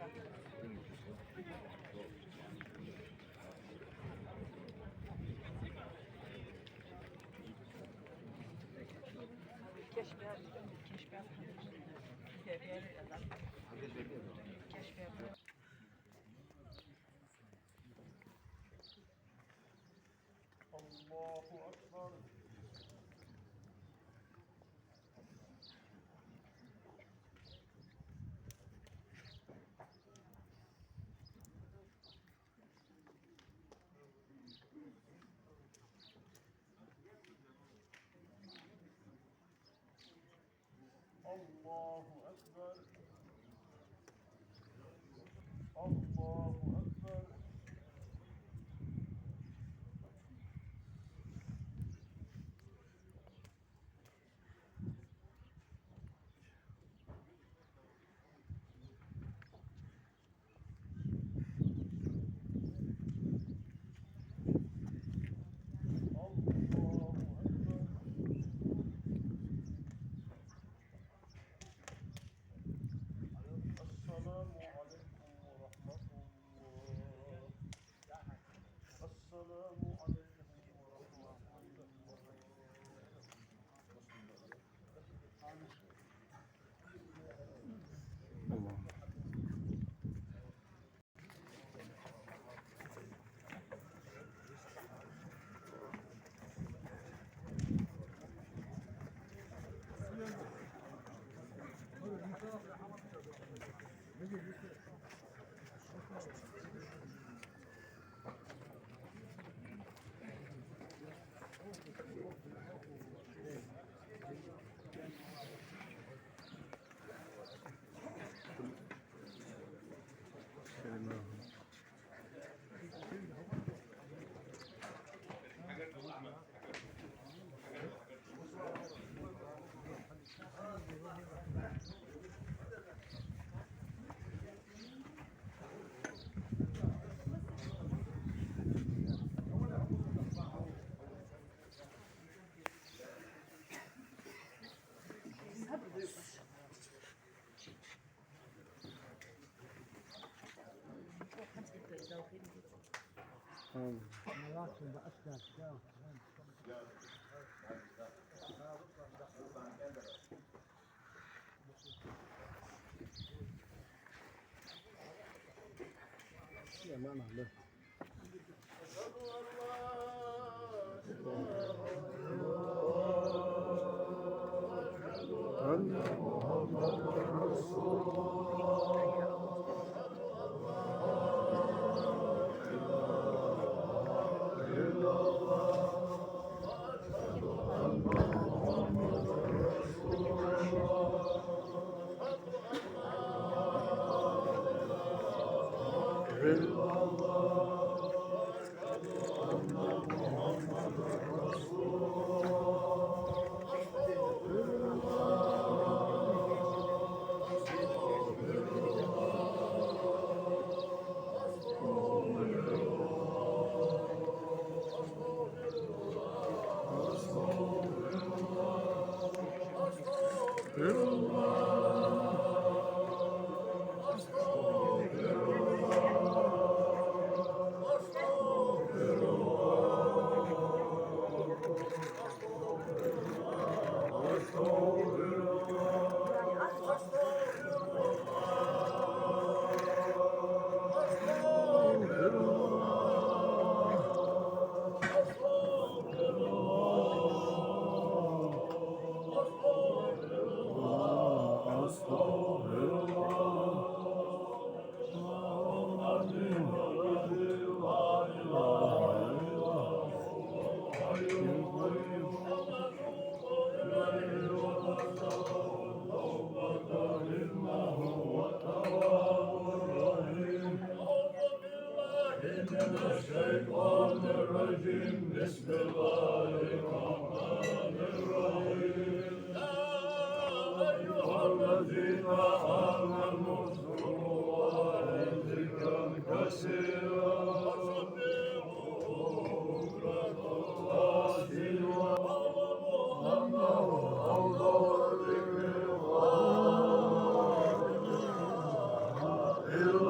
الله أكبر. الله أكبر. الله أكبر. إلا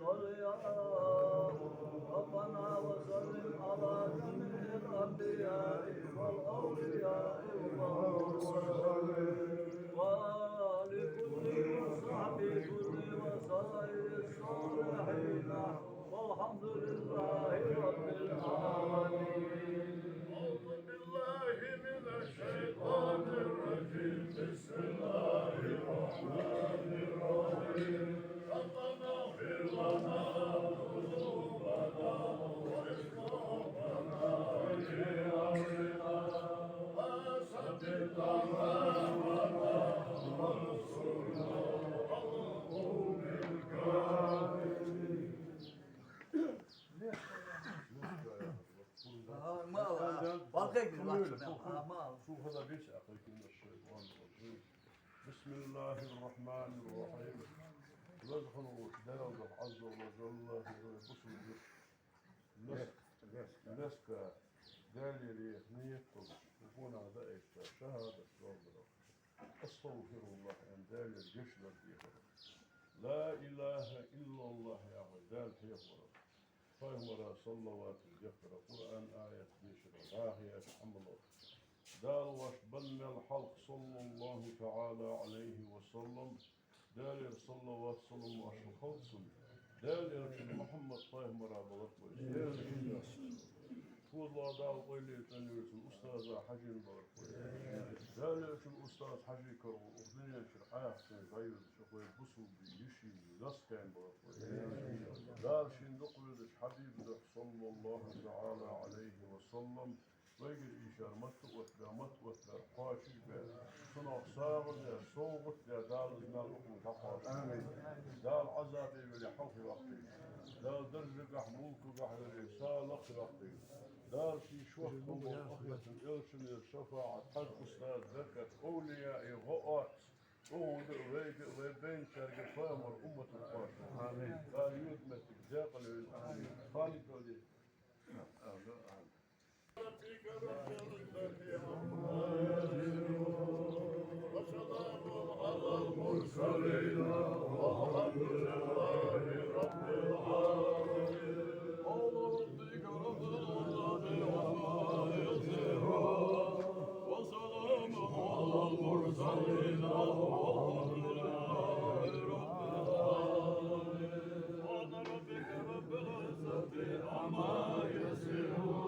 صل يا ربنا Bakayım bir Böyle bakayım. Ama شوف هذا بيسأل من الشيطان الرجيم بسم الله الرحمن الرحيم واذكروا الله عز وجل بصوره لسك دالي نيقظ وهنا ذائك شهادة ربنا أستغفر الله أن دالي الجشل لا إله إلا الله يا دال حيقظ فهو صلوات الجفر قرآن آية بشر راهية حمله دال واشبلنا الحلق صلى الله تعالى عليه وسلم دال صلوات صلى الله عليه وسلم دال محمد طيب مرابط والله دال قيلت أن يرسل أستاذ حجي مبارك دال الأستاذ حجي كرو أخذني شرعاه كان غير شقوي بصو بيشي لسكان مبارك دال شندق ولدش حبيب صلى الله تعالى عليه وسلم ويجي إيشار متوث قاشي صنع صاغر صوغت دال زنا الأخوة تقاش دال عذابي ولي حوفي وقتي دال درجك أحمولك وقحر سالق وقتي دال في شوح أمور أخوة الإلشن الشفاعة حد أستاذ ذكر أولياء غؤات أود وبين شرق فامر أمة القاشة قال يدمت جاقل الأخوة خالد ولي ربك رب العزة عما يصفون وسلام على المرسلين والحمد لله رب العالمين قول ربك رب العزة عما يصفون وسلام على المرسلين والحمد لله رب العالمين قول ربك رب العزة عما يصفون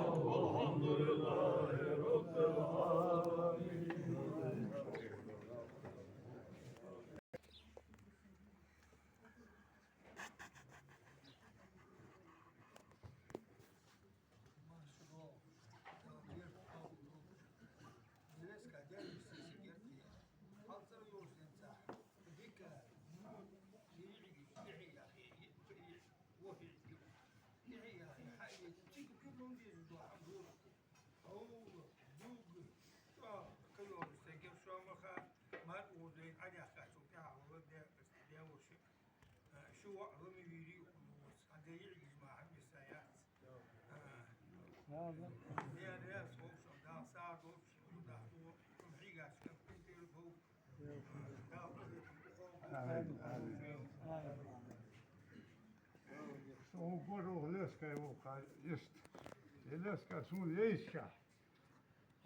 والحمد لله رب العالمين. O goro leska evoka jest. Leska sun yeşka.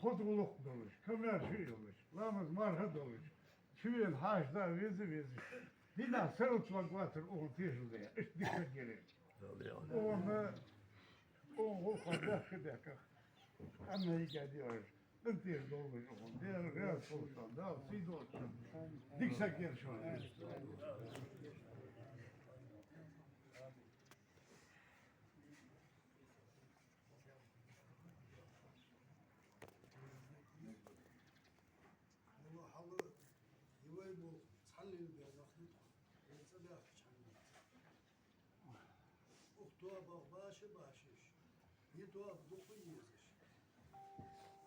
Hoduluk doluş, kömer şey olur. Lamız marha doluş. Çüvel haçda vezi. Bir daha sarıtmak vardır o tecrübeye. Dikkat gelir. O kadar kadar. Amerika diyor. Entir doluş o. Diğer real olsan da sid olsun. Diksak yer şu an. halı yuvayı bu sallı bir vakti yetsa da çandı. Uktuğa bak başı. Ne tuğa doku yiyiz.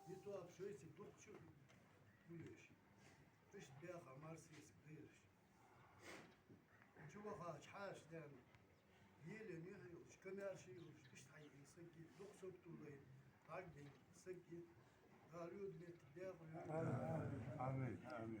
Ne tuğa şöyle dokçu buluyor. İş bir hamarsiz bir. Çubuğa çaşdan yele ne yok. Kemer şey yok. İşte insan ki doksak tuğlayı hadi sanki Galio diletti de Amin.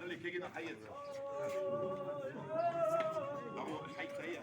خلي كيجينا حيز أبو حي سيء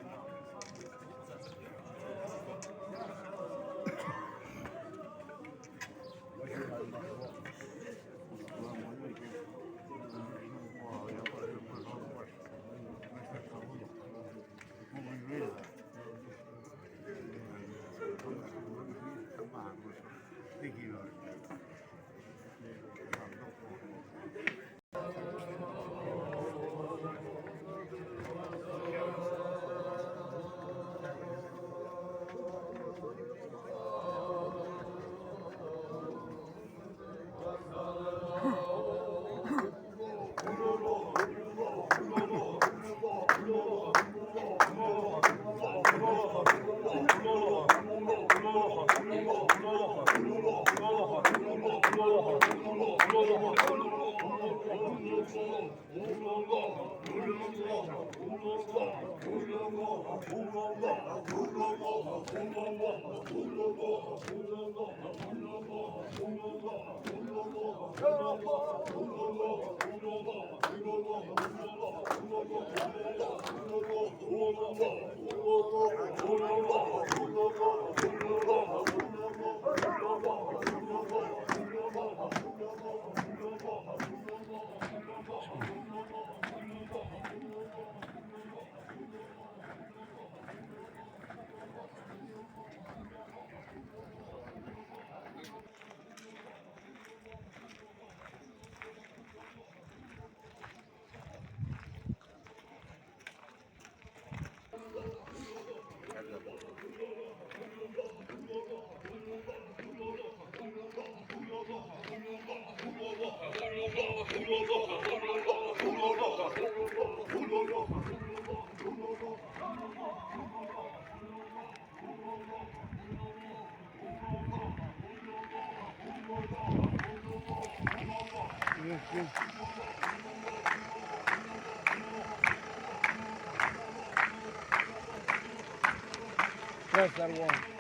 Press that one.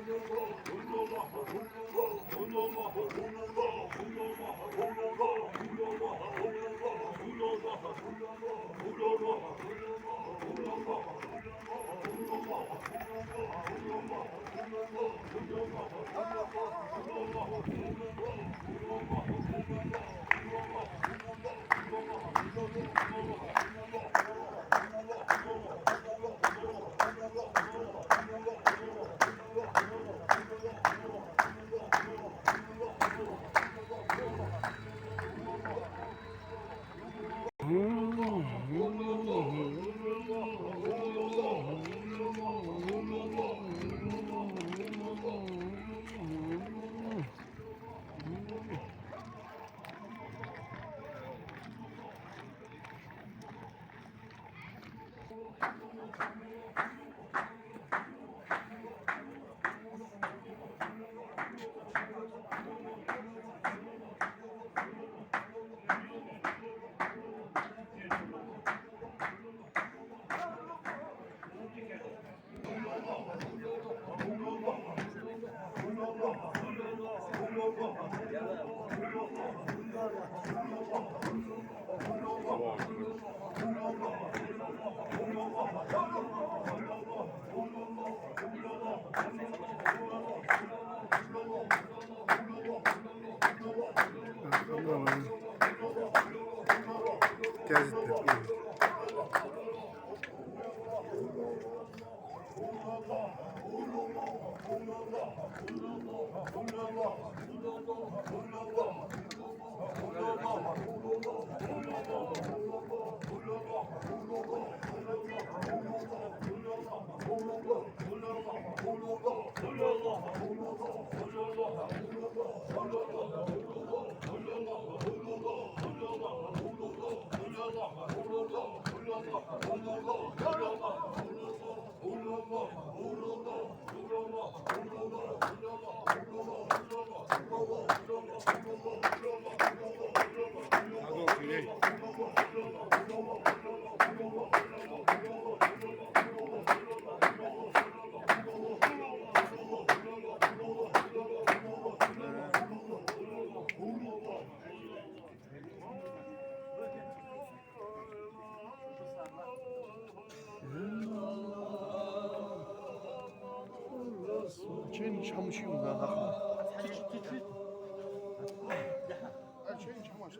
Thank you. Çayın çamışıyım ben bakma. Çayın çamaşı.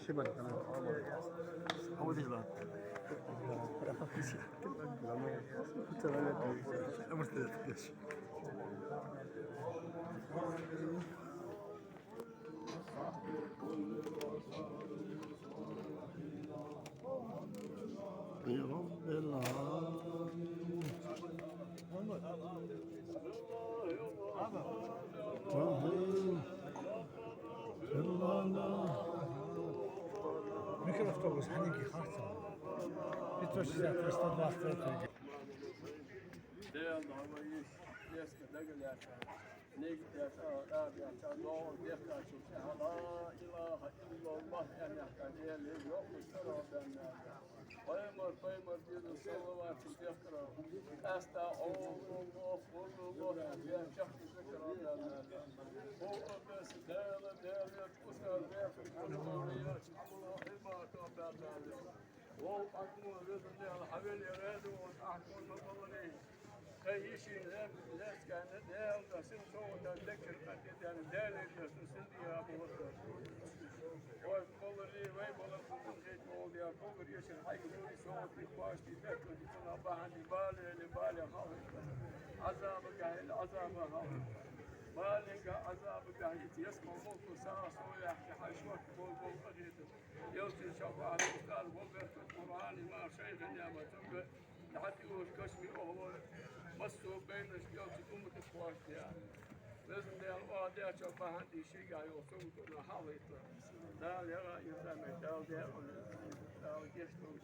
Şey bak. Ama değil lan. Mikroavtobus hangi kartı? Bir to size testten bastırdı. Paymar diyordu salavat tekrar. Asta Allah ya çok şükür Allah'a. O öbes değerli kusar ve fikirleri Allah ibadet ederler. O akmı rızkı havel yaradı o akmı mabali. Kayışın leskan değerli sin soğudan dekir yani değerli sin diye bu. O kolları ve balıkların hiç oldu ya kolları yaşar hayır soğuk bir baş bir tekrar bütün Allah'ın libale havlu azabı gahil azabı havlu بالك عذابك يسمع موت ساعة صويا حشوك بول قديد يوتي شوق على الأستاذ وقف القرآن ما شيخ يا ما تبقى لحتى يقول كشمي وهو مسو بين يوتي أمك الفواش يا لازم ده الواقع شوف عندي شيء يوصل كنا حاولت لا يرى يسمع ده ده يشتغل